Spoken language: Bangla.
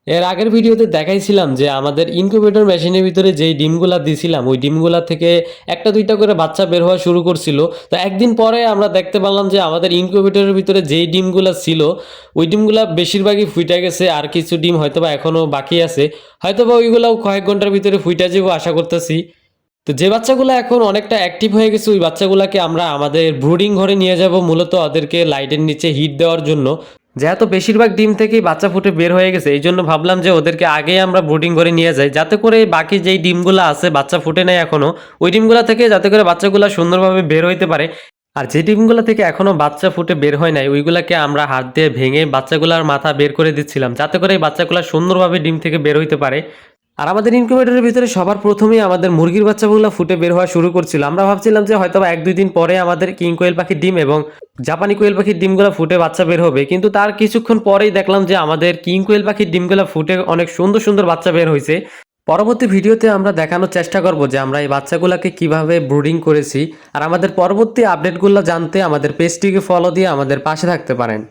এর আগের ভিডিওতে দেখাইছিলাম যে আমাদের ইনকিউবেটর মেশিনের ভিতরে যেই ডিমগুলা দিছিলাম ওই ডিমগুলা থেকে একটা দুইটা করে বাচ্চা বের হওয়া শুরু করছিল। তো একদিন পরে আমরা দেখতে পারলাম যে আমাদের ইনকিউবেটরের ভিতরে যেই ডিমগুলা ছিল ওই ডিমগুলা বেশিরভাগই ফুইটা গেছে, আর কিছু ডিম হয়তোবা এখনও বাকি আছে, হয়তোবা ওইগুলাও কয়েক ঘন্টার ভিতরে ফুইটা যাবো আশা করতেছি। তো যে বাচ্চাগুলো এখন অনেকটা অ্যাক্টিভ হয়ে গেছে ওই বাচ্চাগুলোকে আমরা আমাদের ব্রুডিং ঘরে নিয়ে যাব, মূলত ওদেরকে লাইটের নিচে হিট দেওয়ার জন্য। যেহেতু বেশিরভাগ ডিম থেকেই বাচ্চা ফুটে বের হয়ে গেছে, এই জন্য ভাবলাম যে ওদেরকে আগেই আমরা ব্রুডিং করে নিয়ে যাই, যাতে করে বাকি যেই ডিমগুলো আছে বাচ্চা ফুটে নেয় এখনও, ওই ডিমগুলো থেকে যাতে করে বাচ্চাগুলো সুন্দরভাবে বের হইতে পারে। আর যে ডিমগুলো থেকে এখনও বাচ্চা ফুটে বের হয় নাই ওইগুলোকে আমরা হাত দিয়ে ভেঙে বাচ্চাগুলোর মাথা বের করে দিচ্ছিলাম, যাতে করে এই বাচ্চাগুলো সুন্দরভাবে ডিম থেকে বের হইতে পারে। আর আমাদের ইনকিউবেটরের ভিতরে সবার প্রথমেই আমাদের মুরগির বাচ্চাগুলো ফুটে বের হওয়া শুরু করছিল। আমরা ভাবছিলাম যে হয়তো এক দুই দিন পরে আমাদের কিং কোয়েল পাখির ডিম এবং জাপানি কোয়েল পাখির ডিমগুলো ফুটে বাচ্চা বের হবে, কিন্তু তার কিছুক্ষণ পরেই দেখলাম যে আমাদের কিং কোয়েল পাখির ডিমগুলো ফুটে অনেক সুন্দর সুন্দর বাচ্চা বের হয়েছে। পরবর্তী ভিডিওতে আমরা দেখানোর চেষ্টা করব যে আমরা এই বাচ্চাগুলোকে কিভাবে ব্রুডিং করেছি। আর আমাদের পরবর্তী আপডেটগুলো জানতে আমাদের পেজটিকে ফলো দিয়ে আমাদের পাশে থাকতে পারেন।